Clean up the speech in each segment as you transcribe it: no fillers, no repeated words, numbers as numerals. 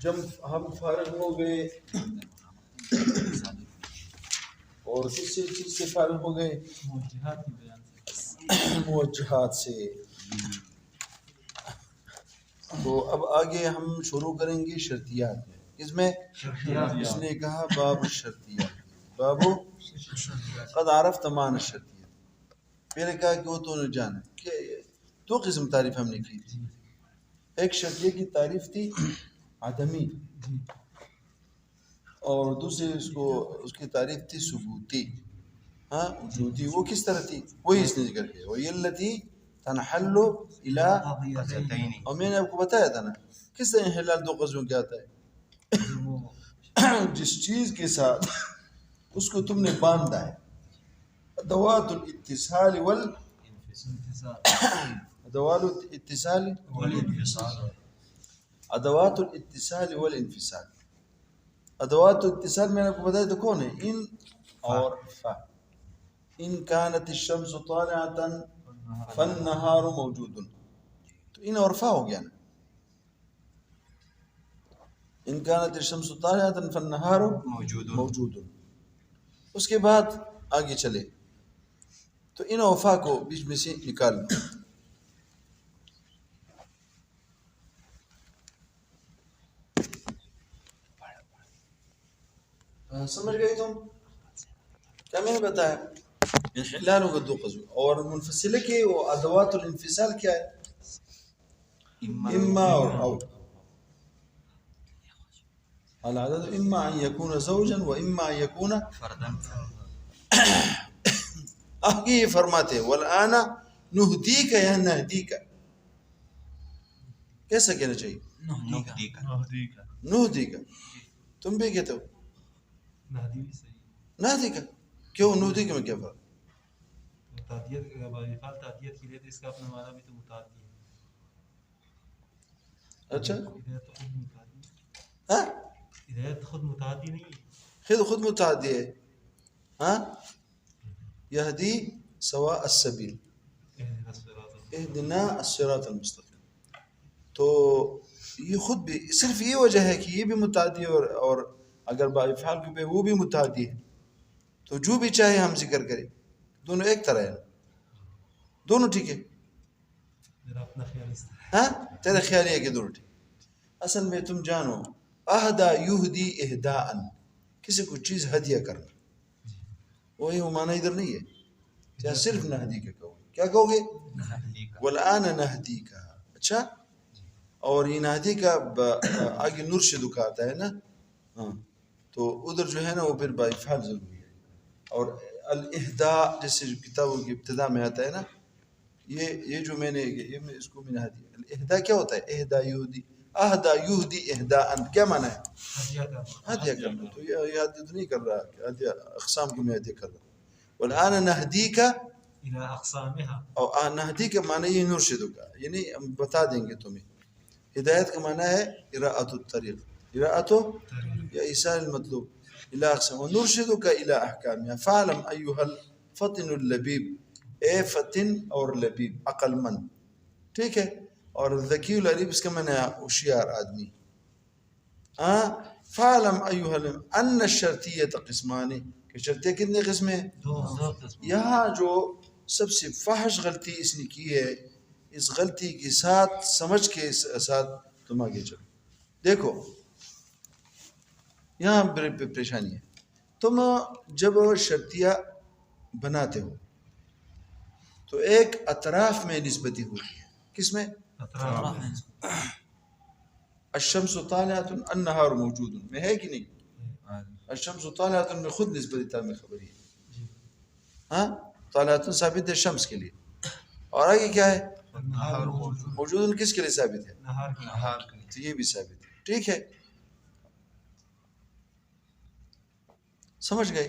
جب ہم فارغ ہو گئے اور کس چیز سے فارغ ہو گئے؟ موجہات سے. تو اب آگے ہم شروع کریں گے شرطیات میں. اس میں اس نے کہا باب الشرطیات. بابو قد عرفت معنی الشرطیات. پہلے کہا کہ وہ تو نے جانا کہ دو قسم تعریف ہم نے کی تھی. ایک شرطیہ کی تعریف تھی عدمی اور دوسری اس کی تعریف تھی ثبوتی. ہاں وجودی. وہ کس طرح تھی وہی اس نے ذکر کیا. وہی التي تنحل الى اور میں نے آپ کو بتایا تھا نا کس طرح انحلال دو قصدوں کیا آتا ہے. جس چیز کے ساتھ اس کو تم نے باندھا ہے. ادوات الاتصال ادوات الاتصال ادوات الاتصال والانفصال. ادوات الاتصال میں نے آپ کو بتایا تو کون ہے؟ ان اور فا. ان كانت الشمس طالعة فالنهار موجود. تو ان اور فا ہو گیا نا. ان كانت الشمس طالعة فالنهار موجود. اس کے بعد آگے چلے تو ان اور فا کو بیچ میں سے نکال لو. سمجھ گئے تم کیا میں نے بتایا؟ انحلال ہوگا دو قسم اور منفصلہ کے وہ ادوات الانفصال کیا ہے؟ اما اور او. العدد اما ان يكون زوجا و اما ان يكون فردا. آگے یہ فرماتے ہیں والآن نہدیک یا نہدیک. کیسا کہنا چاہیے؟ نہدیک. تم بھی کہتے ہو نہدیک. کیوں نہدیک میں کیا فرق؟ اچھا ہاں خود متعدی نہیں ہے. خود متعدی ہے. ہاں یہدی سواء السبیل اہدنا الصراط المستقیم. تو یہ خود بھی صرف یہ وجہ ہے کہ یہ بھی متعدی اور اگر بافعال کے پہ وہ بھی متعدی ہے تو جو بھی چاہے ہم ذکر کریں دونوں ایک طرح ہے. دونوں ٹھیک ہے. ہاں تیرا خیال ہے کہ دونوں ٹھیک. اصل میں تم جانو اہدا یہدی اہداء کسی کو چیز ہدیہ کرنا وہی وہ معنی ادھر نہیں ہے. کیا صرف نہدی کا کہو گے؟ کیا کہو گے؟ والآن نہدی کا. اچھا اور یہ نہدی کا آگے نرشد کا آتا ہے نا. ہاں تو ادھر جو ہے نا وہ پھر بافعال ضروری ہے. اور الاہداء جیسے کتابوں کی ابتدا میں آتا ہے نا یہ جو میں نے اس کو میں نہدی. الاہداء کیا ہوتا ہے؟ اہدا یہدی اہدا یہدی اہداء کیا معنی ہے؟ ہدیہ کرنا. تو یہ ہدیہ تو نہیں کر رہا ہدیہ اقسام کو میں ہدیہ کر رہا ہوں. والآن نہدیک الى اقسامها اور نہدی کا معنی یہ نرشد کا یعنی ہم بتا دیں گے تمہیں. ہدایت کا معنی ہے اراءۃ الطریق اراءۃ یا ایصال المطلوب الى اقسام ونرشدک الى احکامها. فاعلم ایها الفطن اللبیب اے فطن اور لبیب عقل مند. ٹھیک ہے. اور ذکی العریب اس کا معنی ہے ہوشیار آدمی. فاعلم ایها ان الشرطیۃ قسمان کہ شرطیہ کتنے قسم ہیں؟ یہاں جو سب سے فحش غلطی اس نے کی ہے اس غلطی کے ساتھ سمجھ کے ساتھ تم آگے چلو. دیکھو یہاں پریشانی ہے. تم جب شرطیہ بناتے ہو تو ایک اطراف میں نسبتی ہوتی ہے. کس میں؟ الشمس طالعۃ النہار موجود میں ہے کہ نہیں؟ الشمس طالعۃ میں خود نسبتی تام خبری ہے. ہاں طالعۃ ثابت ہے شمس کے لیے اور آگے کیا ہے؟ موجود کس کے لیے ثابت ہے؟ تو یہ بھی ثابت ہے. ٹھیک ہے سمجھ گئے؟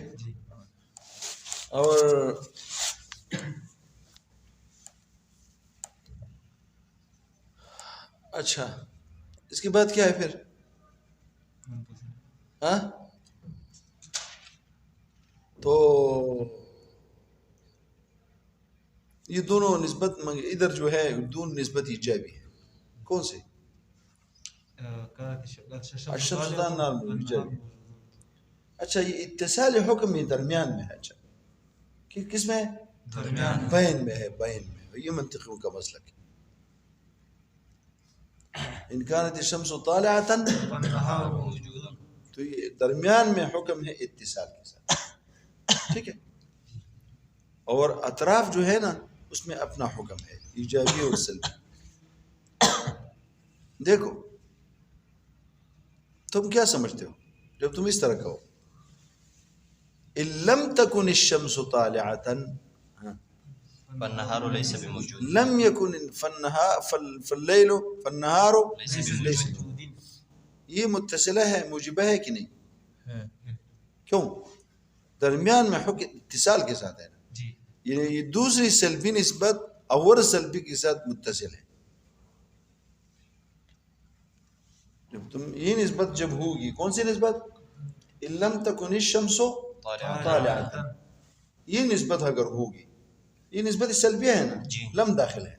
اور اچھا اس کے بعد کیا ہے پھر؟ ہاں تو یہ دونوں نسبت ادھر جو ہے دون نسبت ایجابی ہے. کون سے؟ الشمس نار موجود. اچھا یہ اتصال حکم یہ درمیان میں ہے. اچھا کس میں ہے؟ درمیان بین میں ہے. بین میں یہ منطقیوں کا مسلک ہے. ان كانت الشمس طالعة والنهار موجود. تو یہ درمیان میں حکم ہے اتصال کے ساتھ. ٹھیک ہے. اور اطراف جو ہے نا اس میں اپنا حکم ہے ایجابی اور سلبی. دیکھو تم کیا سمجھتے ہو جب تم اس طرح کہو ان لم تكن الشمس طالعة فالنهار ليس بموجود. لم يكن فالليل فالنهار ليس بموجود. یہ متصلہ ہے موجبہ ہے کہ نہیں؟ کیوں؟ درمیان میں حکم اتصال کے ساتھ ہے نا. جی یعنی یہ دوسری سلبی نسبت اول سلبی کے ساتھ متصل ہے. جب تم یہ نسبت جب ہوگی کون سی نسبت؟ ان لم تكن الشمس طالعة. یہ نسبت اگر ہوگی یہ نسبت سلبیہ ہے نا جی. لم داخل ہے.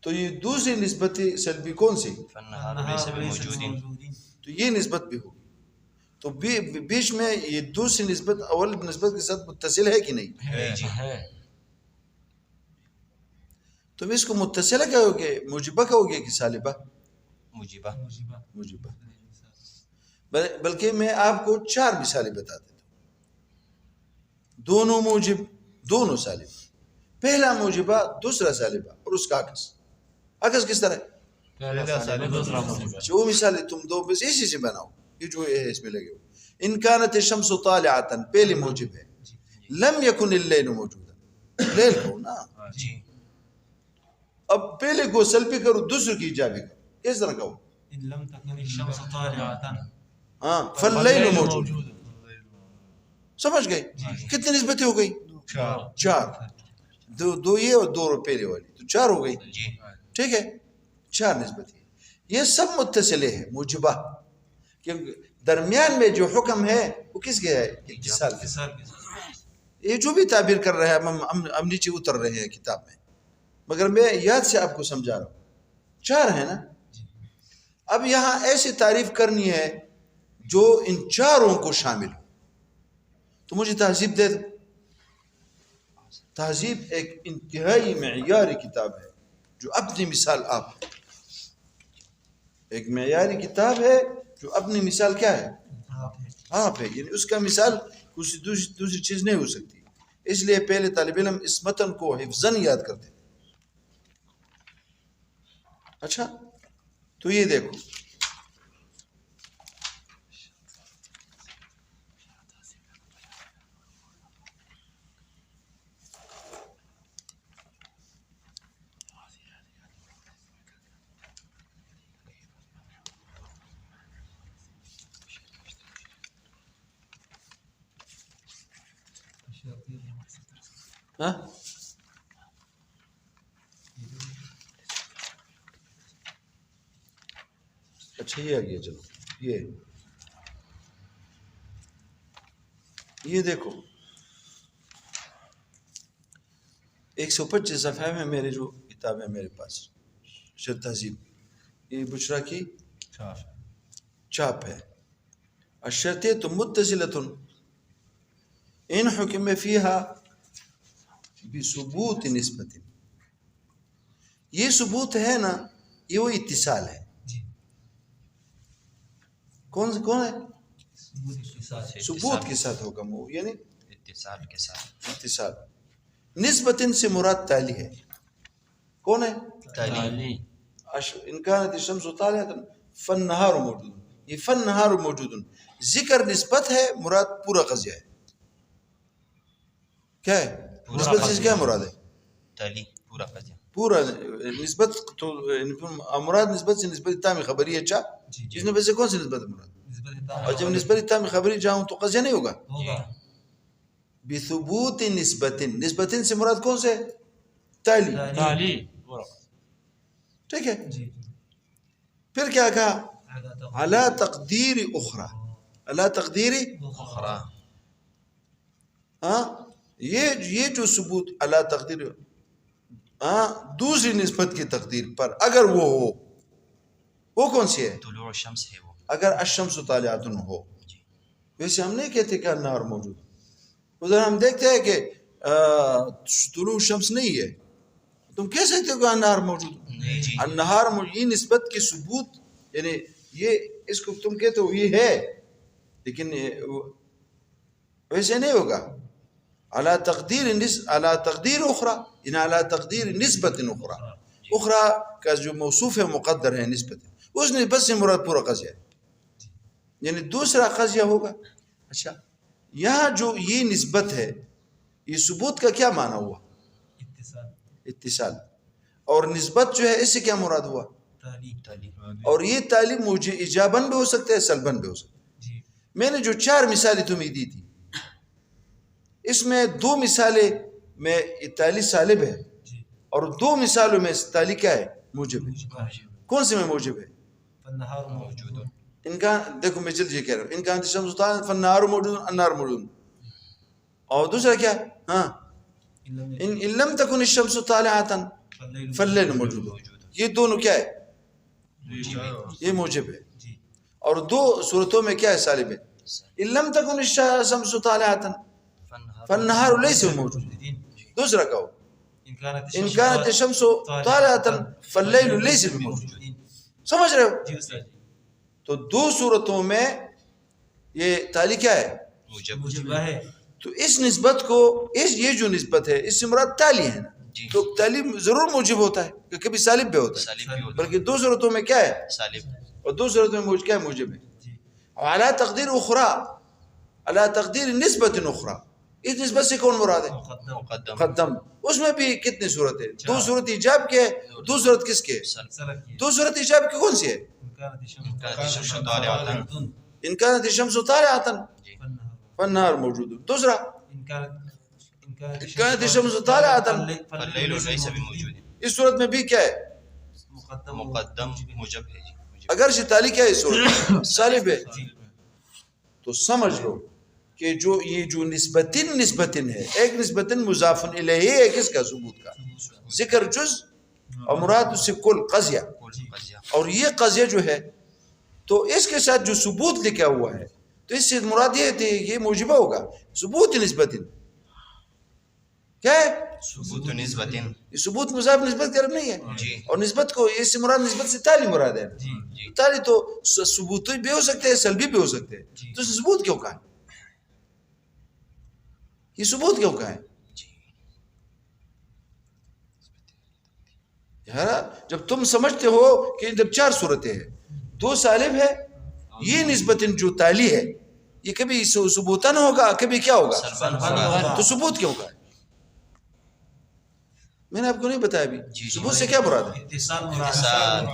تو یہ دوسری نسبت سلبی کون سی؟ فالنهار ليس بموجود. تو یہ نسبت بھی ہوگی. تو بیچ میں یہ دوسری نسبت اول نسبت کے ساتھ متصل ہے کہ نہیں؟ ہے جی. تم اس کو متصلہ کہو گے موجبہ کہو گے کہ سالبہ؟ موجبہ. موجبہ. بلکہ میں آپ کو 4 مثالیں بتا دیتا ہوں. دونوں موجب دونوں سالبہ. پہلا موجبہ دوسرا سالبہ اور اس کا عکس. عکس کس طرح ہے؟ جو مثالیں تم دو بس اسی سے بناؤ. یہ جو ہے اس میں لگے ہو. ان كانت الشمس طالعة پہلی موجب ہے. لم يكن الليل موجودا. لیل کو نا جی. اب پہلے کو سلبی کرو دوسرے کی ایجابی کرو. کس طرح کہو؟ ان لم تكن الشمس طالعة ہاں فاللیل موجود. سمجھ گئے؟ کتنی نسبتیں ہو گئی؟ 4. دو یہ اور 2 پہلے والی تو 4 ہو گئی. جی. ٹھیک ہے 4 نسبتیں. یہ سب متصلے ہیں موجبہ. کیونکہ درمیان میں جو حکم ہے وہ کس کے ہے؟ اتصال کے ساتھ. اتصال کے ساتھ. یہ جو بھی تعبیر کر رہا ہے ہم نیچے اتر رہے ہیں کتاب میں مگر میں یاد سے آپ کو سمجھا رہا ہوں. 4 ہے نا. اب یہاں ایسی تعریف کرنی ہے جو ان 4 کو شامل ہو. تو مجھے تہذیب دے دو. تہذیب ایک انتہائی معیاری کتاب ہے جو اپنی مثال آپ ایک معیاری کتاب ہے جو اپنی مثال کیا ہے؟ آپ ہے. یعنی اس کا مثال کسی دوسری چیز نہیں ہو سکتی. اس لیے پہلے طالب علم اس متن کو حفظاً یاد کرتے. اچھا تو یہ دیکھو ہاں اچھا یہ آ گیا. چلو یہ دیکھو 125 صفحے میں میرے جو کتاب ہے میرے پاس شرح تہذیب یہ بشرا کی چاپ ہے. الشرطیۃ متصلۃ ان حکم فیہا بثبوت نسبت. یہ ثبوت ہے نا یہ وہ اتصال ہے. کون ہے؟ ثبوت کے ساتھ حکم ہو یعنی اتصال کے ساتھ. اتصال. نسبت سے مراد تالی ہے. کون ہے؟ تالی. ان كانت الشمس طالعة فالنهار موجود. یہ فالنهار موجود ذکر نسبت ہے مراد پورا قضیہ ہے. کیا ہے نسبت سے کیا مراد ہے؟ تالی پورا قضیہ. پورا نسبت تو مراد نسبت سے نسبت تام خبری ہے. چا اس نسبت سے کون سی نسبت مراد؟ اور جب نسبت تام خبری جاؤں تو قضیہ نہیں ہوگا. بثبوت نسبت سے مراد کون سے؟ تالی. ٹھیک ہے. پھر کیا کہا؟ علی تقدیر اخرى. علی تقدیر اخرى. ہاں یہ جو ثبوت علی تقدیر دوسری نسبت کی تقدیر پر اگر وہ ہو وہ کون سی ہے؟ طلوع الشمس ہے وہ. اگر الشمس طالعۃ ہو. جی ویسے ہم نہیں کہتے کہ النہار موجود. ادھر ہم دیکھتے ہیں کہ طلوع الشمس نہیں ہے. تم کہہ سکتے ہو کہ النہار موجود. نہیں جی النہار یہ نسبت کی ثبوت، یعنی یہ اس کو تم کہتے ہو یہ ہے، لیکن ویسے نہیں ہوگا. علی تقدیر اخرى، یعنی علی تقدیر نسبت اخرى. اخرى کا جو موصوف ہے مقدر ہے نسبت، اس نسبت سے مراد پورا قضیہ ہے، یعنی دوسرا قضیہ ہوگا. اچھا یہاں جو یہ نسبت ہے، یہ ثبوت کا کیا معنی ہوا؟ اتصال اتصال. اور نسبت جو ہے اس سے کیا مراد ہوا؟ تعلیم. اور یہ تعلیم مجھے ایجاباً بھی ہو سکتا ہے، سلباً بھی ہو سکتا ہے. جی میں نے جو 4 مثالیں تمہیں دی تھی، اس میں 2 مثالیں میں تعلی سالب ہے، جی اور 2 مثالوں میں تعلی کیا ہے؟ موجب ہے. موجب. کون سے میں موجب ہے؟ فالنهار موجود. ان کا دیکھو میں جلد یہ کہہ رہا ہوں، ان کا الشمس طالعۃ فالنہار موجود النار موجود. اور دوسرا کیا؟ ہاں ان لم تکن الشمس طالعۃ فاللیل موجود. یہ دونوں کیا ہے؟ یہ موجب ہے. جی اور 2 صورتوں میں کیا ہے؟ سالب ہے. ان لم تکن الشمس طالعۃ فالنہار لیس موجود. دوسرا کہو ان كانت ان كانت الشمس طالعۃ فاللیل لیس موجود. سمجھ رہے ہو؟ جی استاذ جی. تو 2 صورتوں میں یہ تعلی کیا ہے؟ موجب ہے. تو اس نسبت کو یہ جو نسبت ہے اس سے مراد تعلی ہے نا. جی تو تعلی ضرور موجب ہوتا ہے کہ کبھی سالب بھی ہوتا ہے، سالب بھی ہوتا بلکہ 2 صورتوں میں کیا ہے؟ سالب. اور 2 صورتوں میں کیا ہے؟ موجب ہے. جی اور اعلیٰ تقدیر اخرى، اعلیٰ تقدیر نسبت اخرى، اس نسبت سے کون مراد ہے؟ مقدم. مقدم مقدم. اس میں بھی کتنی صورت ہے؟ 2 صورت ایجاب کے ہے، 2 صورت کس کے ہے؟ سلف کی. 2 صورت ایجاب کی کون سی ہے؟ ان كانت كانت الشمس الشمس طالعة. ان كانت الشمس طالعة جی فالنهار. فالنهار موجود. دوسرا ان كانت كانت الشمس طالعة فاللیل لیس بموجود. اس صورت میں بھی کیا ہے؟ مقدم موجب ہے جی موجب. اگرچہ تعلی کیا ہے اس صورت؟ سالب ہے. جی تو سمجھ لو کہ جو یہ جو نسبتن ہے، ایک نسبتن مضاف الیہ ہے کس کا؟ ثبوت کا. ذکر جز اور مراد اس سے کل قضیہ. کل قضیہ. اور یہ قضیہ جو ہے تو اس کے ساتھ جو ثبوت لکھا ہوا ہے تو اس سے مراد یہ تھی یہ موجبہ ہوگا. ثبوت نسبتن کیا ہے؟ ثبوت نسبت. یہ ثبوت مضاف نسبت کا نہیں ہے. جی اور نسبت کو اس سے مراد نسبت سے تعلی مراد ہے. جی جی تعلی تو ثبوتی بھی ہو سکتے ہیں، سلبی بھی ہو سکتے ہیں. جی. تو ثبوت کیوں کہا ہے؟ یہ ثبوت کیوں کہا ہے؟ جی یار جب تم سمجھتے ہو کہ جب 4 صورتیں ہیں، 2 سالب ہے، یہ نسبت جو تعلی ہے یہ کبھی ثبوتاً ہوگا، کبھی کیا ہوگا؟ سلباً. تو ثبوت کیوں کہا ہے؟ میں نے آپ کو نہیں بتایا ابھی. جی. ثبوت سے کیا مراد ہے؟ اتصال اتصال.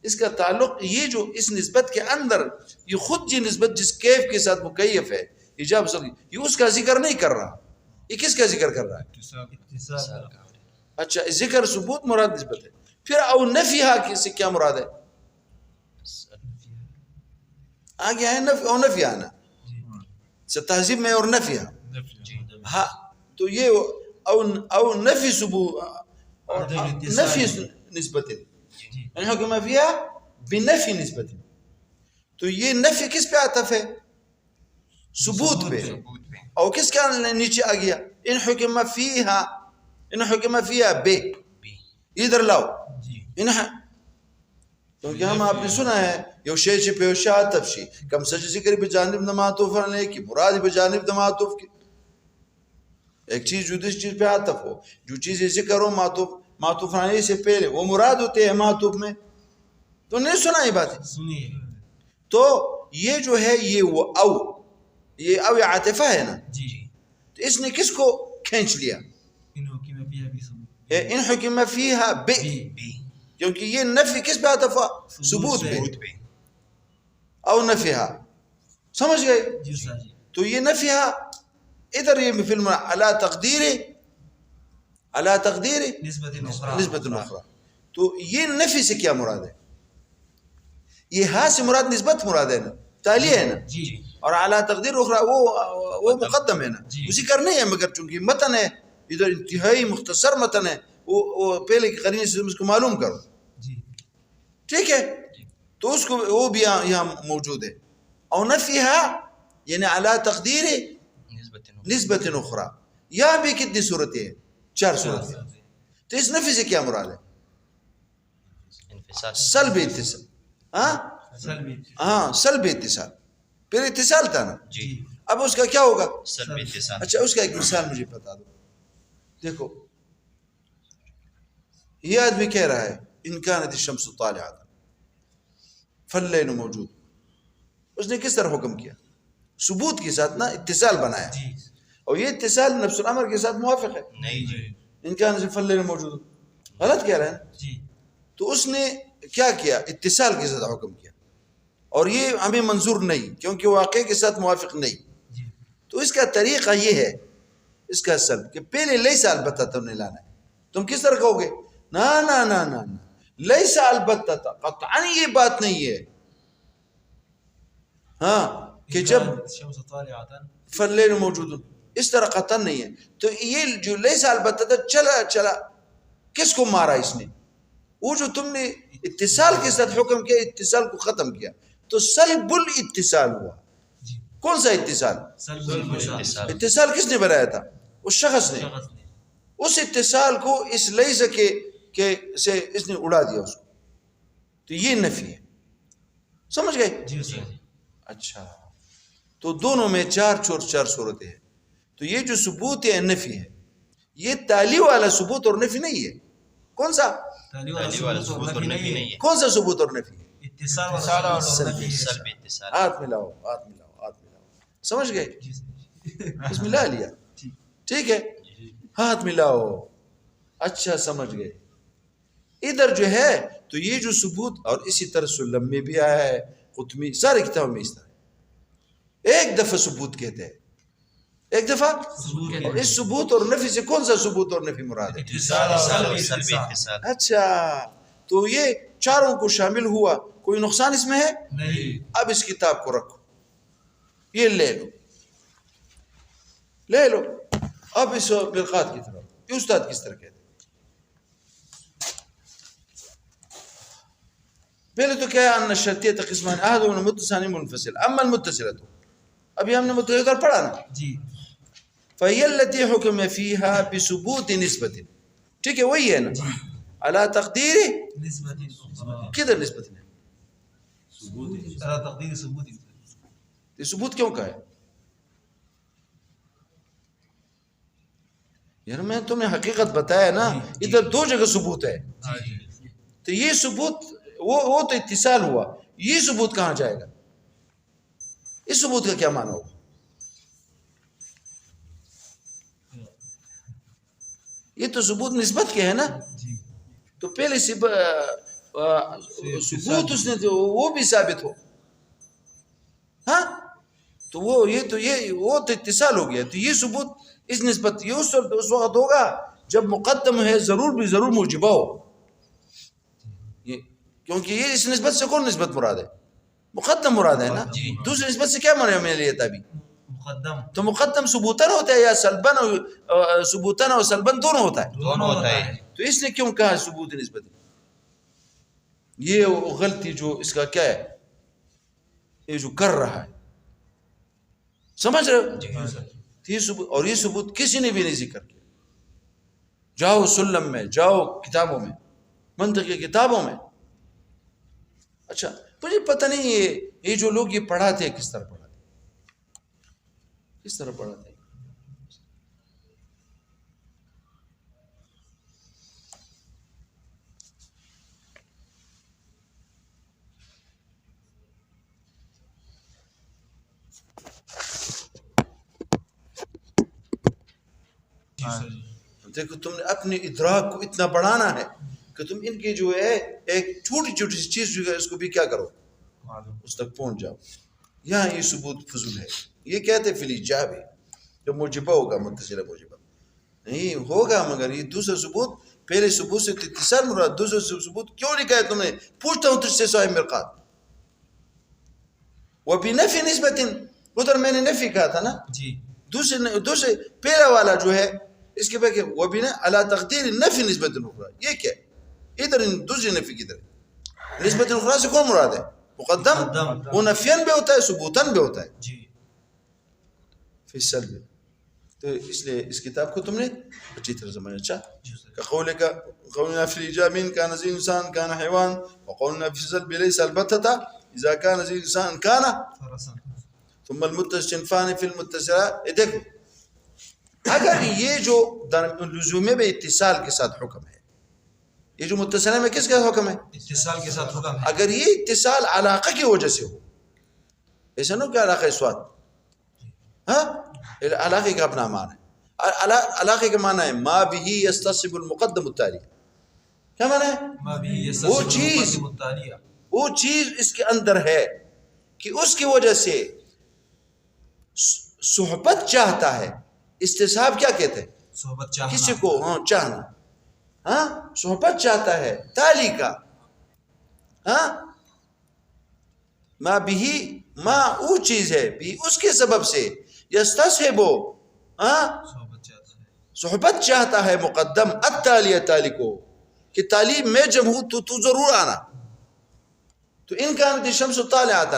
اس کا تعلق یہ جو اس نسبت کے اندر یہ خود یہ نسبت جس کیف کے ساتھ مکیف ہے ایجاب صدی، یہ اس کا ذکر نہیں کر رہا. یہ کس کا ذکر کر رہا ہے؟ اتصال. اچھا ذکر ثبوت مراد نسبت ہے. پھر او نفیہا کی سے کیا مراد ہے؟ آگے ہے نفی او نفی آنا تہذیب میں، اور نفیہا. جی ہاں تو یہ او نفی ثبوت اور نفی نسبت ہے. ان حکم فیہا بنفی نسبت. تو یہ نفی کس پہ عطف ہے؟ ثبوت پہ. ثبوت پہ. اور کس کا نیچے آ گیا؟ ان حکم فیہا بے. بی. ادھر لاؤ. جی کیونکہ ہم آپ نے سنا ہے یو شے چھ پہ شاہ تفشی کم سچ ذکر بجانب نماتوف رہنے کی مراد بجانب نماتوف کی. ایک چیز جو دوسری چیز پہ عطف ہو، جو چیز ذکر ہو معطوف رہنے سے پہلے وہ مراد ہوتے ہیں معطوف میں. تو نہیں سنا یہ بات ہے. سنیے. تو یہ جو ہے یہ وہ یہ او عاطفہ ہے نا. جی تو اس نے کس کو کھینچ لیا؟ ان حکم فیہا بثبوت. ان حکم فیہا بے. بی. کیونکہ یہ نفی کس پہ عطف ہوا؟ ثبوت پہ. ثبوت پہ. او نفیہا. سمجھ گئے؟ جی استاذ جی. تو یہ نفیہا ادھر یہ فلم علی تقدیر نسبت اخرى. نسبت اخرى. تو یہ نفی سے کیا مراد ہے؟ یہ ہاں سے مراد نسبت مراد ہے نا، تعلی ہے نا. جی اور اعلیٰ تقدیر اخرى وہ مقدم ہے نا. جی. اسی کر نہیں ہے مگر چونکہ متن ہے ادھر انتہائی مختصر متن ہے، وہ پہلے کی قرین سے اس کو معلوم کرو. جی ٹھیک ہے، تو اس کو وہ بھی یہاں موجود ہے. اور نفیها یعنی علی تقدیر نسبت اخرى. یہاں بھی کتنی صورتیں ہیں؟ 4 صورتیں. تو اس نفی سے کیا مراد ہے؟ انفصال. سلب اتصال. ہاں سلب اتصال. پھر اتصال تھا نا. جی. اب اس کا کیا ہوگا؟ سلب اتصال. اچھا اس کا ایک مثال مجھے بتا دو. دیکھو یہ آدمی کہہ رہا ہے ان کانت الشمس طالعہ فاللیل موجود. اس نے کس طرح حکم کیا؟ ثبوت کے ساتھ نا اتصال بنایا. اور یہ اتصال نفس الامر کے ساتھ موافق ہے. نہیں جی. ان کانت فاللیل موجود غلط کہہ رہے ہیں. جی. تو اس نے کیا کیا؟ اتصال کے ساتھ حکم کیا. اور یہ ہمیں منظور نہیں کیونکہ واقعے کے ساتھ موافق نہیں. تو اس کا طریقہ یہ ہے اس کا سلب کہ پہلے لیسا البتہ تم نے لانا ہے. تم کس طرح کہو گے؟ نا نا نا نا لیسا البتہ قطعا یہ بات نہیں ہے ہاں کہ جب الشمس طالعة فاللیل موجود اس طرح قطعا نہیں ہے. تو یہ جو لیسا البتہ چلا کس کو مارا اس نے؟ وہ جو تم نے اتصال کے ساتھ حکم کیا اتصال کو ختم کیا تو سلب الاتصال ہوا. کون سا اتصال؟ اتصال. اتصال کس نے بنایا تھا؟ اس شخص نے. اس اتصال کو اس لیسا کے سے اس نے اڑا دیا اس کو. تو یہ نفی ہے. سمجھ گئے؟ جی سر. اچھا تو دونوں میں 4 صورتیں ہیں. تو یہ جو ثبوت ہے نفی ہے. یہ تالی والا ثبوت اور نفی نہیں ہے. کون سا؟ تالی والا ثبوت اور نفی نہیں ہے. کون سا ثبوت اور نفی ہے؟ اتصال والا سلب اتصال. ہاتھ ملاؤ. سمجھ گئے؟ بسم اللہ لیا. ٹھیک ہے ہاتھ ملاؤ. اچھا سمجھ گئے. ادھر جو ہے تو یہ جو ثبوت اور اسی طرح سلم میں بھی آیا ہے قطمی سارے کتابوں میں اس طرح ایک دفعہ ثبوت کہتے ہیں ایک دفعہ. اور اس ثبوت اور نفی سے کون سا ثبوت اور نفی مراد ہے؟ اتصال اور سلب اتصال. اچھا تو یہ چاروں کو شامل ہوا. کوئی نقصان اس میں ہے نہیں. اب اس کتاب کو رکھو یہ لے لو. اب اس مرقات کی طرف یہ استاد کس طرح کہتے ہیں؟ پہلے تو کیا ہے ان الشرطیہ قسمان احدهما متصل منفصل اما المتصلۃ. ابھی ہم نے متصل پڑھا نا. جی. فهي التي حكم فيها بثبوت نسبة. ٹھیک ہے وہی ہے نا على تقدیر نسبت اخرى. کدھر نسبت ہے؟ على تقدیر ثبوت. یہ ثبوت کیوں کا ہے؟ یار میں تمہیں حقیقت بتایا نا ادھر 2 جگہ ثبوت ہے. تو یہ ثبوت وہ تو اتصال ہوا. یہ ثبوت کہاں جائے گا؟ اس ثبوت کا کیا معنی ہوگا؟ یہ تو ثبوت نسبت کے ہے نا. تو پہلے ثبوت اس نے وہ بھی ثابت ہو ہاں تو وہ تو اتصال ہو گیا. تو یہ ثبوت اس نسبت یہ اس وقت ہوگا جب مقدم ہے ضرور موجبہ ہو. کیونکہ یہ اس نسبت سے کون نسبت مراد ہے؟ مقدم مراد ہے نا. دوسری نسبت سے کیا معنی میں لیا تھا ابھی؟ مقدم. تو مقدم ثبوتاً ہوتا ہے یا سلباً؟ ثبوتاً اور سلباً دونوں ہوتا ہے. دونوں ہوتا ہے. تو اس نے کیوں کہا ثبوت نسبت؟ یہ غلطی جو اس کا کیا ہے یہ جو کر رہا ہے سمجھ رہے ہو؟ یہ ثبوت اور یہ ثبوت کسی نے بھی نہیں ذکر کیا. جاؤ سلم میں جاؤ کتابوں میں منطق کی کتابوں میں. اچھا مجھے پتہ نہیں یہ جو لوگ یہ پڑھاتے ہیں کس طرح پڑھاتے ہیں دیکھو تم نے اپنے ادراک کو اتنا بڑھانا ہے کہ تم ان کی جو ہے ایک چھوٹی سی چیز جو ہے اس کو بھی کیا کرو اس تک پہنچ جاؤ. یہاں یہ ثبوت فضول ہے. یہ کہتے فی الاجاب ہے جب موجبہ ہوگا متصل موجبہ نہیں ہوگا. مگر یہ دوسرا ثبوت پہلے ثبوت سے اتصال مراد دوسرا ثبوت کیوں نہیں کہا تم نے؟ پوچھتا ہوں تجھ سے صاحب مرقات. وبنفی نسبت ادھر میں نے نفی کہا تھا نا. جی. دوسرے پہلا والا جو ہے اس کے بعد وہ بھی نا اللہ تقدیر نفی نسبت اخرى. یہ کیا ادھر دوسری نفی کی طرح نسبت الاخرى سے کون مراد ہے؟ مقدم. وہ نفین بھی ہوتا ہے ثبوتاً بھی ہوتا ہے جی فی السلب. تو اس لیے اس کتاب کو تم نے اچھی طرح سمجھا. اچھا قولنا في الإيجاب كان ذي إنسان كان حيوان وقولنا في السلب ليس البتة إذا كان ذي إنسان كان فرسان ثم المتصل صنفان في المتصلات. دیکھو اگر یہ جو لزوم میں اتصال کے ساتھ حکم ہے، یہ جو متصلہ میں کس کا حکم ہے؟ اتصال کے ساتھ حکم ہے. اگر یہ اتصال علاقہ کی وجہ سے ہو، ایسا نہ کہ علاقہ اسوات، ہاں علاقے کا اپنا معنی ہے. علاقے کا معنی ہے ما به يستصحب المقدم التالی. کیا معنی ہے؟ ما بھی وہ چیز متعلیہ وہ چیز اس کے اندر ہے کہ اس کی وجہ سے صحبت چاہتا ہے. استصحاب کیا کہتے ہیں؟ صحبت چاہنا کسی کو ہاں چاہنا، ہاں صحبت چاہتا ہے تالی کا. ہاں ما بھی ما وہ چیز ہے بھی اس کے سبب سے یستصحب ہاں صحبت چاہتا ہے صحبت چاہتا ہے مقدم التالی تالی کو کہ تالی میں جب ہوں تو ضرور آنا. تو ان كانت الشمس طالعة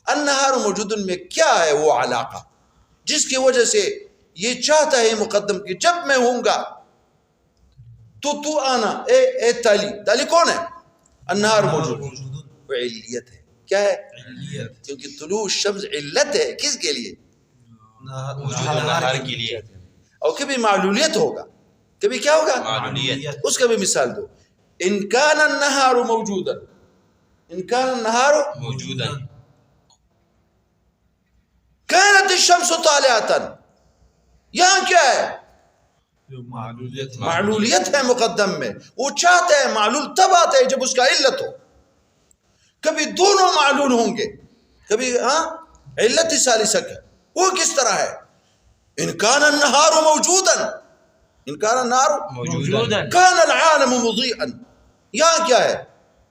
النهار موجود میں کیا ہے وہ علاقہ جس کی وجہ سے یہ چاہتا ہے مقدم کہ جب میں ہوں گا تو آنا. اے تالی، تالی کون ہے؟ النہار موجود. وہ علیت ہے. کیا ہے؟ علیت کیونکہ طلوع الشمس علت ہے. کس کے لیے؟ نہار کے لیے اور کبھی معلولیت ہوگا، کبھی کیا ہوگا؟ معلولیت. اس کا بھی مثال دو. ان کان النہار موجودا، ان کان النہار موجودا كانت الشمس طالعة. یہاں کیا ہے؟ معلولیت معلولیت ہے مقدم میں. وہ چاہتا ہے معلول تب آتا ہے جب اس کا علت ہو. کبھی دونوں معلول ہوں گے، کبھی ہاں علت ثالثہ ہے. وہ کس طرح ہے؟ ان کان النہار موجودا، ان کان النہار موجودا کان العالم مضیئا. یہاں کیا ہے؟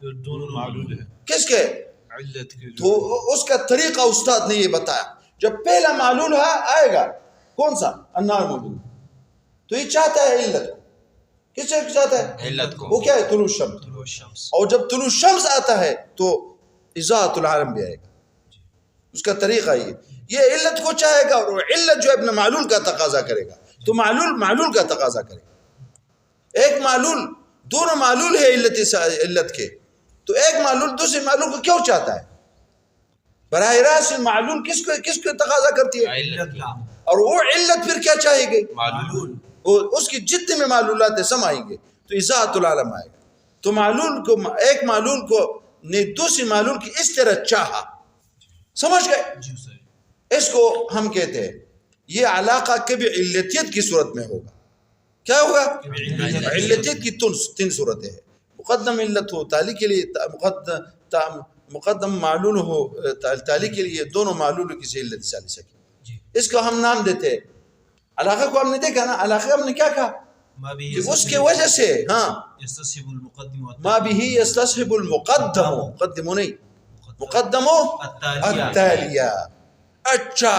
دونوں معلول ہے کس کے؟ علت کے تو اس کا طریقہ استاد نے یہ بتایا. جب پہلا معلول آئے گا کون سا؟ النار موجود. تو یہ چاہتا ہے علت کو. کس چیز کو چاہتا ہے؟ علت کو. وہ کیا ہے؟ طلوع الشمس. طلوع الشمس. اور جب طلوع الشمس آتا ہے تو اضاءۃ العالم بھی آئے گا. اس کا طریقہ یہ علت کو چاہے گا اور علت جو اپنے معلول کا تقاضا کرے گا. تو معلول کا تقاضا کرے گا. ایک معلول، دونوں معلول ہے علت کے، تو ایک معلول دوسرے معلول کو کیوں چاہتا ہے؟ براہ راست معلول کس کو تقاضا کرتی ہے؟ علت کا اور وہ علت پھر کیا چاہے گی؟ معلول. اس کی جتنے میں معلولات ہیں سم آئیں گے تو اضاءۃ العالم آئے گا. تو معلول کو ایک معلول کو نے دوسری معلول کی اس طرح چاہا. سمجھ گئے؟ جی صحیح. اس کو ہم کہتے ہیں یہ علاقہ کبھی علتیت کی صورت میں ہوگا. کیا ہوگا؟ علتیت کی تین صورتیں ہیں. مقدم علت ہو تالی کے لیے، مقدم معلول ہو تالی کے لیے، دونوں معلول کسی علت ثالثہ کی. اس کو ہم نام دیتے ہیں علاقہ کو. ہم نے دیکھا نا علاقہ ہم نے کیا کہا کہ اس کے وجہ سے ہاں يستصحب المقدم ما به يستصحب المقدم، مقدم نہیں، مقدم التالیہ. اچھا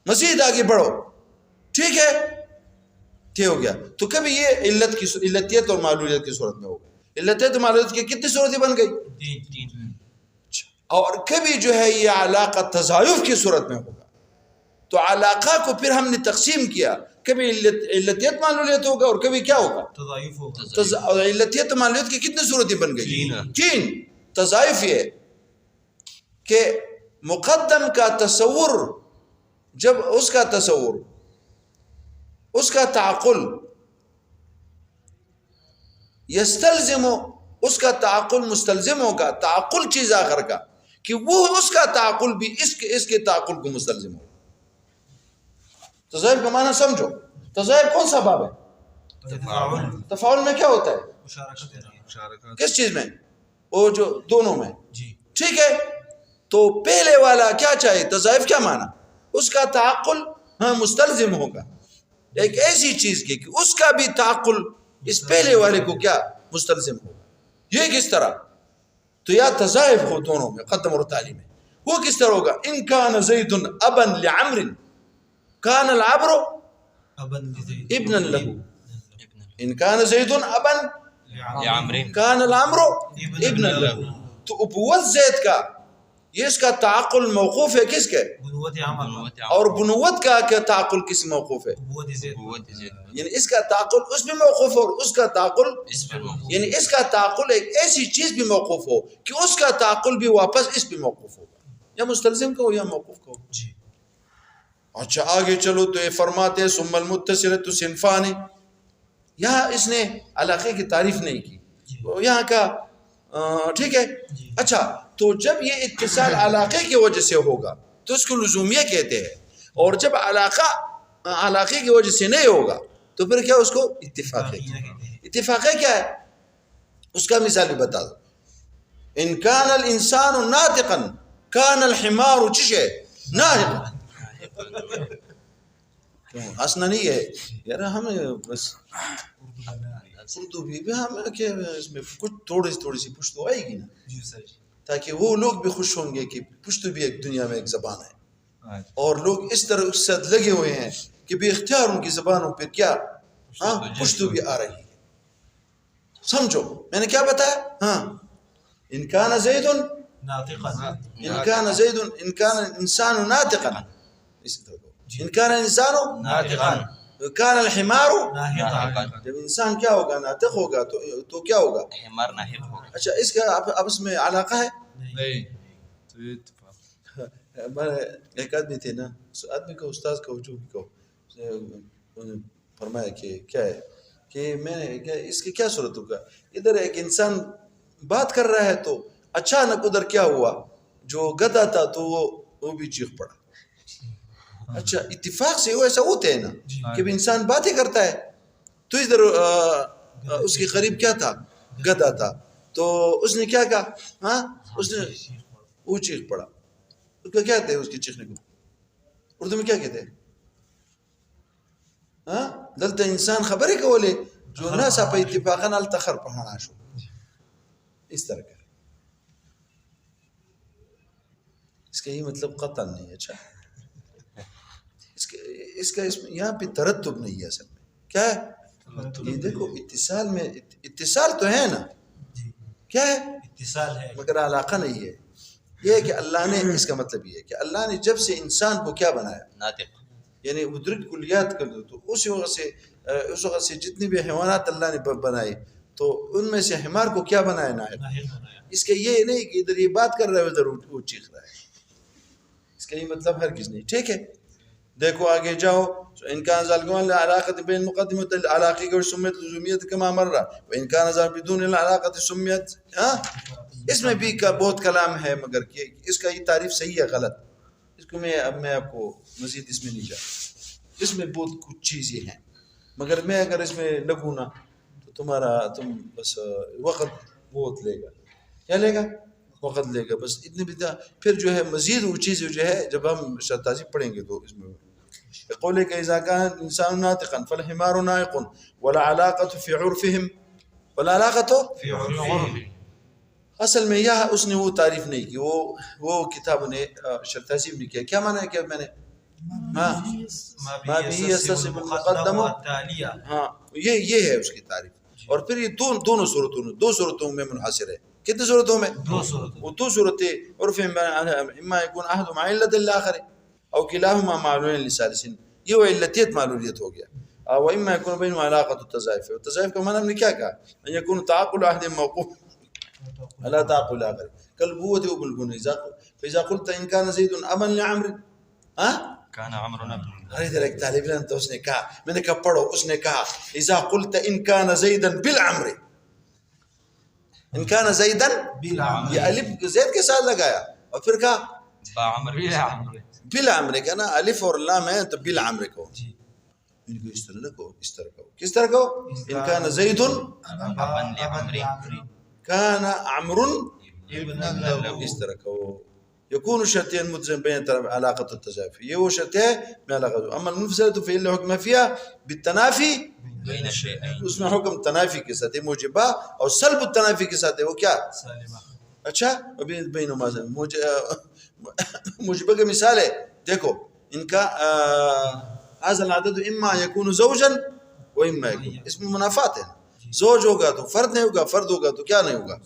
مزید آگے بڑھو. ٹھیک ہے ٹھیک ہو گیا. تو کبھی یہ علتیت اور معلولیت کی صورت میں ہوگا. علتیت اور معلولیت کی کتنی صورتیں بن گئی؟ اور کبھی جو ہے یہ علاقہ تضاعف کی صورت میں ہوگا. تو علاقہ کو پھر ہم نے تقسیم کیا، کبھی علتیت معلولیت ہوگا اور کبھی کیا ہوگا؟ تضاعف ہوگا. علتیت معلولیت کی کتنی صورتیں بن گئی؟ تین. تضاعف یہ کہ مقدم کا تصور، جب اس کا تصور، اس کا تعقل یستلزم، اس کا تعقل مستلزم ہوگا تعقل چیز آخر کا، کہ وہ اس کا تعقل بھی اس کے تعقل کو مستلزم ہوگا. تضاعف کا معنی سمجھو. تضاعف کون سا باب ہے؟ تفاعل میں کیا ہوتا ہے؟ مشارکت. کس چیز میں؟ وہ جو دونوں میں. جی ٹھیک ہے. تو پہلے والا کیا چاہیے؟ تضاعف کیا معنی؟ اس کا تعقل ہاں مستلزم ہوگا ایک ایسی چیز کی کہ اس کا بھی تعقل اس پہلے والے کو کیا مستلزم ہوگا. یہ کس طرح؟ تو یا تضاعف ہو دونوں میں، قدم اور تالی میں. وہ کس طرح ہوگا؟ ان کان زید ابا لعمر کان العبر ابنا له. ان کان زید ابا لعمرين کان العمر ابن له. تو ابوت زید کا یہ اس کا تعقل موقوف ہے کس کے؟ بنوت عمر اور بنوت کا کیا تعقل کس موقوف ہے؟ بنوت زید قوة زيد یعنی اس کا تعقل اس بھی موقوف ہو اور اس کا تعقل اسم الموقوف یعنی اس کا تعقل ایک ایسی چیز بھی موقوف ہو کہ اس کا تعقل بھی واپس اس بھی موقوف ہوگا، یا مستلزم کا ہو یا موقوف کا ہو. جی اچھا آگے چلو تو یہ فرماتے ہیں ثم المتصلۃ صنفان. یہاں اس نے علاقے کی تعریف نہیں کی یہاں کا ٹھیک ہے. اچھا تو جب یہ اتصال علاقے کی وجہ سے ہوگا تو اس کو لزومیہ کہتے ہیں، اور جب علاقے کی وجہ سے نہیں ہوگا تو پھر کیا اس کو اتفاق ہے. اتفاق ہے کیا ہے اس کا مثال بھی بتا دو. ان کان الانسان ناطقا کان الحمار چشے ناطقا. ہنسنا نہیں ہے یار، ہم بس اردو بھی ہم کہ اس میں کچھ تھوڑی سی پشتو آئے گی نا، جی سر تاکہ وہ لوگ بھی خوش ہوں گے کہ پشتو بھی ایک دنیا میں ایک زبان ہے، اور لوگ اس طرح اس ساتھ لگے ہوئے ہیں کہ بے اختیار ان کی زبانوں پہ کیا پشتو بھی آ رہی ہے. سمجھو میں نے کیا بتایا؟ ہاں ان کان زید ناطقا ان کان زید ان کان انسان ناطقا، اسی طرح ان کان انسان ناطقا کان الحمار. ناطقا جب انسان کیا ہوگا ناطق ہوگا تو کیا ہوگا؟ حمار ناحق ہوگا. اچھا اس کا اب اس میں علاقہ ہے. نہیں تو یہ اتفاق ہمارے ایک آدمی تھے نا، اس آدمی کو استاد کو جو بھی کہو فرمایا کہ کیا ہے کہ میں نے اس کی کیا صورت ہوگا، ادھر ایک انسان بات کر رہا ہے تو اچانک ادھر کیا ہوا، جو گدھا تھا تو وہ بھی چیخ پڑا. اچھا اتفاق سے وہ ایسا ہوتا ہے نا کہ انسان باتیں کرتا ہے تو ادھر اس کے قریب کیا تھا، گدھا تھا، تو اس نے کیا کہا، ہاں اس نے وہ چیخ پڑا. اس کو کیا کہتے ہیں اس کی چیخنے کو اردو میں کیا کہتے ہیں؟ ہاں دلتا انسان خبریں کولے جو نہ سا پہ اتفاقا التخر پڑھانا شو اس طرح کا. اس کا یہ مطلب قطع نہیں ہے. اچھا اس کا یہاں پہ ترتب نہیں ہے اصل میں کیا ہے. یہ دیکھو اتصال میں اتصال تو ہے نا، کیا ہے اتصال ہے مگر علاقہ نہیں ہے. یہ ہے کہ اللہ نے اس کا مطلب یہ ہے کہ اللہ نے جب سے انسان کو کیا بنایا، ناطق یعنی مدرک کلیات کر دو، تو اس وقت سے جتنی بھی حیوانات اللہ نے بنائے تو ان میں سے حمار کو کیا بنایا ناطق. اس کا یہ نہیں کہ ادھر یہ بات کر رہا ہے ادھر وہ چیخ رہا ہے، اس کا یہ مطلب ہرگز نہیں. ٹھیک ہے دیکھو آگے جاؤ. ان کا ذالکمان علاقت بین مقدمۃ العلاقی اور سمیت لزومیت کما مر رہا، ان کا نظر بدون العلاقت سمیت. اس میں بھی بہت کلام ہے مگر کہ اس کا یہ تعریف صحیح ہے غلط، اس کو میں آپ کو مزید اس میں نہیں جاتا. اس میں بہت کچھ چیزیں ہیں مگر میں اگر اس میں لگوں نا تو تم بس وقت بہت لے گا. کیا لے گا؟ وقت لے گا. بس اتنے بھی پھر جو ہے مزید وہ چیزیں جو ہے جب ہم شرطازی پڑھیں گے تو اس میں قولے کہ اذا كان الانسان ناطقا فالحمار ناطق ولا علاقه في عرفهم ولا علاقه فی عرف اصل میں یہ اس نے وہ تعریف نہیں کی. وہ کتاب نے شرطازی نے کیا. کیا معنی ہے کہ میں نے ہاں ما بھی یستصب المقدم والتالیہ. ہاں یہ ہے اس کی تعریف. اور پھر یہ دونوں صورتوں میں منحصر ہے. کتنے صورتوں میں؟ وہ دو صورتیں. عرف اما يكون احد مع علت الاخر او كلاهما معلول لثالث، یہ وہ علتیت معلولیت ہو گیا. او اما يكون بين علاقه التضعيف، والتضعيف کا معنی ہم نے کیا کہا، ان يكون تعقل احد موقوف على تعقل الاخر كالبوة وبالبنى. فاذا قلت ان كان زيد ابا لعمرو كان عمرو ابن ارے ادھر ایک طالب علم تو اس نے کہا، میں نے کہا پڑھو، اس نے کہا اذا قلت ان كان زيدا بالعمر، ان كان زيدا بالعمر، یہ الف زید کے ساتھ لگایا اور پھر کہا عمر بالعمر کا نا الف اور لام ہے تو بالعمر کو. ان کو اس طرح کو اس طرح کو کس طرح کو ان كان زيد ابن لعمرو كان عمرو ابن اس طرح کو يكون شرطين متزن بين علاقة التزافي. یہ وہ شرط ہے میں علاقہ. اما المنفصلة فإن الحكم فيها بالتنافي، بين الشيئين اس میں حکم تنافی کے ساتھ ہے، موجبہ اور سلب التنافی کے ساتھ ہے. وہ کیا؟ سالمہ. اچھا بینہما موجبہ کا مثال ہے. دیکھو ان کا هذا العدد اما يكون زوجا و اما يكون، اس میں منافات ہے. زوج ہوگا تو فرد نہیں ہوگا, فرد ہوگا تو کیا نہیں ہوگا.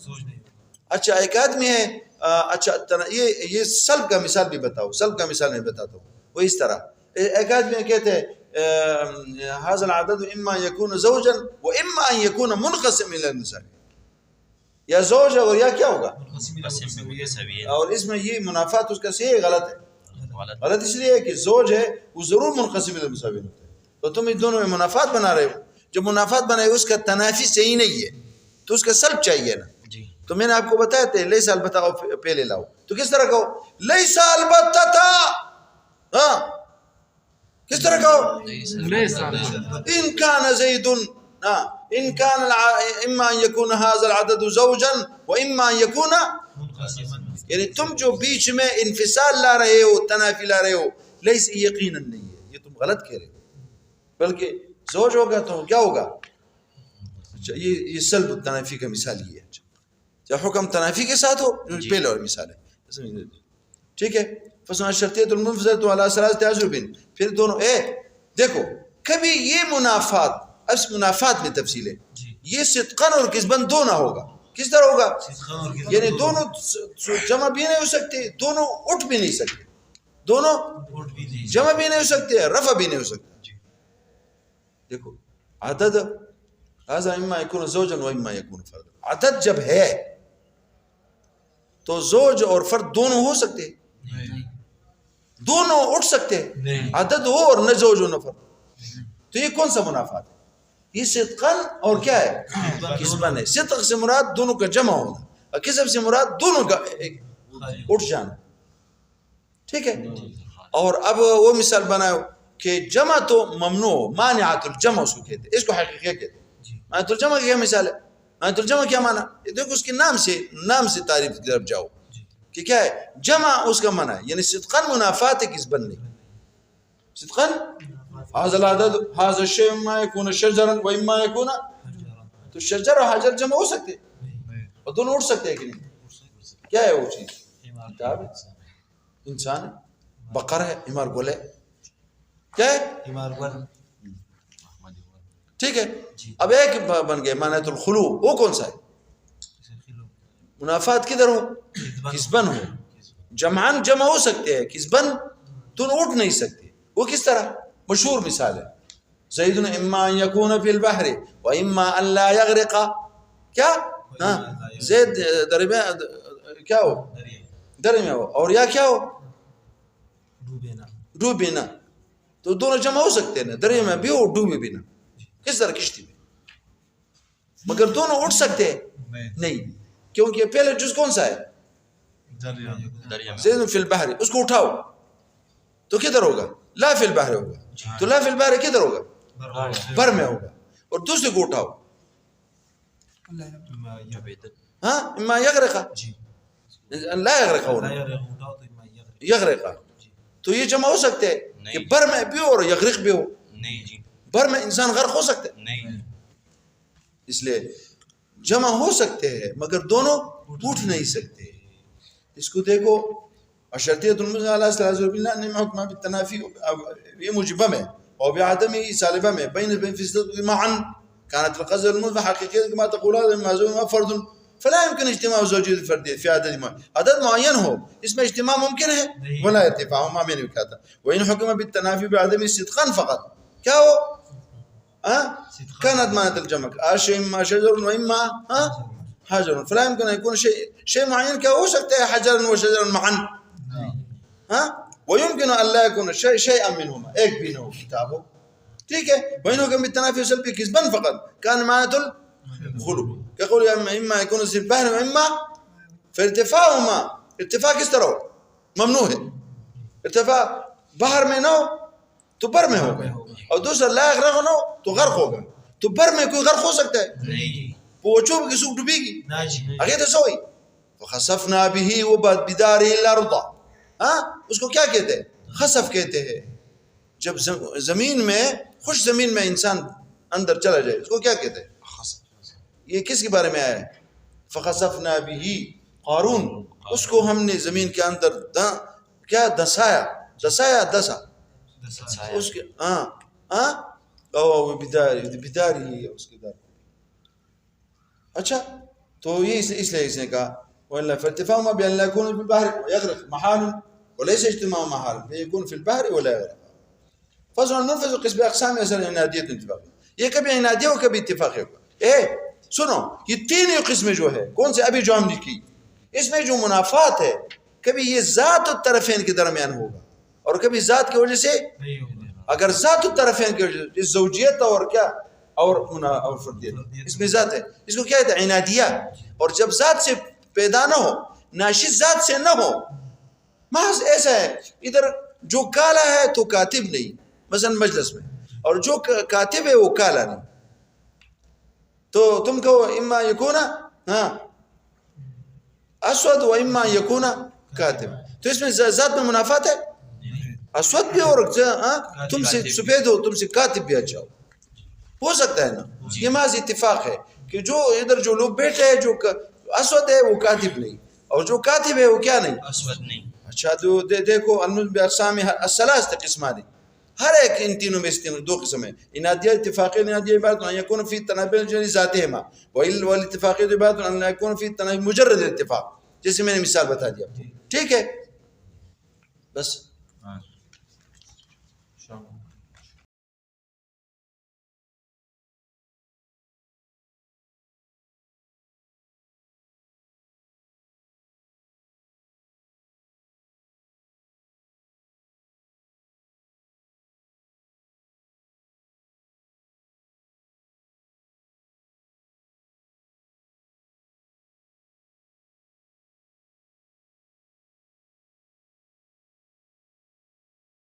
اچھا ایک آدمی ہے, اچھا یہ سلب کا مثال بھی بتاؤ, سلب کا مثال میں بتاتا ہوں. وہ اس طرح ایک آدمی کہتے ہیں هذا العدد اما يكون زوجا واما ان يكون منقسم الى النساء, یا زوج ہے اور یا کیا ہوگا اور اس میں یہ منافات اس کا صحیح غلط ہے. غلط اس لیے ہے کہ زوج ہے وہ ضرور منقسم الى النساء ہوتا ہے, تو تم ان دونوں میں منافات بنا رہے ہو. جو منافات بنائے اس کا تنافی صحیح نہیں ہے تو اس کا سلب چاہیے نا. تو میں نے آپ کو بتایا تھے لیس البتہ پہلے لاؤ, تو کس طرح کہو لیس البتہ, ہاں کس طرح کہو ان كان زيد, ان كان اما ان يكون هذا العدد زوجا واما ان يكون, یعنی تم جو بیچ میں انفصال لا رہے ہو, تنافی لا رہے ہو, لیس یقینا نہیں ہے, یہ تم غلط کہہ رہے ہو, بلکہ زوج ہوگا تو کیا ہوگا. اچھا یہ سلب تنافی کا مثال یہ ہے. جب حکم تنافی کے ساتھ ہو پہلے اور مثال ہے, ٹھیک ہے. فسنا شرطیت المنفذۃ علی ثلاثۃ اضرب, پھر دونوں دیکھو کبھی یہ منافات, اس منافات میں تفصیل ہے, یہ صدقاً اور کسباً دونوں ہوگا. کس طرح ہوگا, یعنی دونوں جمع بھی نہیں ہو سکتے, دونوں اٹھ بھی نہیں سکتے, دونوں جمع بھی نہیں ہو سکتے, رفع بھی نہیں ہو سکتے. دیکھو عدد هذا اما يكون زوجا واما يكون فردا, عدد جب ہے تو زوج اور فرد دونوں ہو سکتے, دونوں اٹھ سکتے, عدد ہو اور نہ زوج ہو نہ فرد. تو یہ کون سا منافات ہے, یہ صدقاً اور کیا ہے کسباً ہے. صدق سے مراد دونوں کا جمع ہونا, اور کسب سے مراد دونوں کا اٹھ جانا, ٹھیک ہے. اور اب وہ مثال بناؤ کہ جمع تو ممنوع, مانعات الجمع اس کو کہتے ہیں, اس کو حقیقیہ کہتے ہیں. مانعات الجمع کی کیا مثال ہے, مانعات الجمع کیا معنی, دیکھو اس کے نام سے تعریف کی طرف جاؤ کہ کیا ہے. جمع اس کا معنی ہے یعنی صدقاً منافات ہے کسباً نہیں. صدقاً هذا العدد هذا الشيء اما يكون شجرا واما يكون, تو شجر اور حجر جمع ہو سکتے اور دونوں اٹھ سکتے ہیں کہ نہیں. کیا ہے وہ چیز, کتاب ہے, انسان ہے, بقر ہے, حمار گل ہے, کیا ہے, ٹھیک ہے. اب ایک بن گئے معنیت الخلو, وہ کون سا ہے, منافات کدھر ہو, کسبن ہو. جمعان جمع ہو سکتے ہیں, کسبن دونوں اٹھ نہیں سکتے. وہ کس طرح, مشہور مثال ہے زید اما ان یکون فی البحر و اما ان لا یغرق, کیا زید دریا کیا ہو, دریا میں ہو, اور یا کیا ہو, ڈوبے نہ. تو دونوں جمع ہو سکتے ہیں نا, دریا میں بھی ہو ڈوبے بھی نہ. کس طرح کشتی میں, مگر دونوں اٹھ سکتے نہیں, کیونکہ پہلے جز کون سا ہے, زید فی البحر, اس کو اٹھاؤ تو کدھر ہوگا, لا فی البحر ہوگا. تو لا فی البحر کدھر ہوگا, بر میں ہوگا. اور دوسرے کو اٹھاؤ, ہاں اما یغرق, لا یغرق ہونا, یغرق, تو یہ جمع ہو سکتے ہیں کہ بر میں بھی ہو اور یغرق بھی ہو. بر میں انسان غرق ہو سکتے نہیں, اس لیے جمع ہو سکتے ہیں مگر دونوں اٹھ نہیں سکتے. اس کو دیکھو شرطیت المنفذۃ علی ثلاثۃ اضرب ان حکم بالتنافی, یہ موجبہ میں اور بعدم سالبہ میں بین فی معا كانت القصد المنفذ حقيقية كما تقول هذا المعزوم فرد فلا يمكن اجتماع زوجي الفردية في عدد معين هو اس میں اجتماع ممکن ہے ولا ارتفاع, ما میں نے کہا تھا. وإن حكم بالتنافي بعدم صدقا فقط, کیا ہو, كانت معنى الجمع شيء اما شجر واما حجر, فلا يمكن ان يكون شيء معين كا ہو سکتا ہے حجرا وشجرا معا, ويمكن ان لا يكون شيئا منهما, ایک بھی نہ ہو کتاب ہو, ٹھیک ہے. وإن حكم بالتنافي سلبي كسبا فقط كان معنى الخلو كقول اما يكون في البحر واما فارتفاعهما, ارتفاع کس طرح ہو, ممنوع ہے. ارتفاع بحر میں نہ ہو تو بر میں ہوگا, اور دوسرا لا یغرق نہ ہو تو غرق ہوگا. تو بر میں کوئی غرق ہو سکتا ہے نہیں, وہ چوب کی سوکھ ڈوبے گی آگے تو سوئی. فخسفنا به وبداره الارض, اس کو کیا کہتے ہیں, خسف کہتے ہیں. جب زمین میں, خوش زمین میں انسان اندر چلا جائے اس کو کیا کہتے ہیں, یہ کس کے بارے میں آیا ہے, فخسفنا به قارون, اس کو ہم نے زمین کے اندر کیا دسایا, دسا اس کے بداری اس کے دار, اچھا تو یہ اس لیے اس نے کہا وإلا فالاتفاق ما بأن لا يكون في البحر ويغرق محال وليس اجتماع محال فيكون في البحر ولا يغرق. فصل المنفذ قسم بأقسام يصل عنادية اتفاق. یہ کبھی عنادیہ اور کبھی اتفاقی ہوگا. سنو یہ تین قسمیں جو ہے کون سے ابھی جو ہم نے کی اس میں جو منافات ہے کبھی یہ ذات الطرفین کے درمیان ہوگا اور کبھی ذات کی وجہ سے اگر ذات الطرفین کی وجہ سے زوجیت اور کیا اور فردیت اس میں ذات ہے اس کو کیا کہتے ہیں عنادیہ. اور جب ذات سے پیدا نہ ہو ناشی ذات سے نہ ہو محض ایسا ہے ادھر جو کالا ہے تو کاتب نہیں مثلا مجلس میں اور جو کاتب ہے وہ کالا نہیں تو تم کہو اما یکونا ہاں اسود و اما یکونا کاتب تو اس میں ذات میں منافات ہے اسود بھی اور تم سے سفید ہو تم سے کاتب بھی اچھا ہو سکتا ہے نا. یہ محض اتفاق ہے کہ جو ادھر جو لوگ بیٹھے ہیں جو اسود ہے وہ کاتب نہیں اور جو کاتب ہے وہ کیا نہیں اسود نہیں. اچھا تو دیکھو المنفذ باقسام الثلاث قسمان ہر ایک ان تینوں میں دو قسم ہیں. انادیہ اتفاقی انادیہ عبارت ان یکون فی تنابل الجنس ذاتہما والاتفاقی عبارت ان یکون فی تنابل مجرد الاتفاق جیسے میں نے مثال بتا دیا. ٹھیک ہے بس.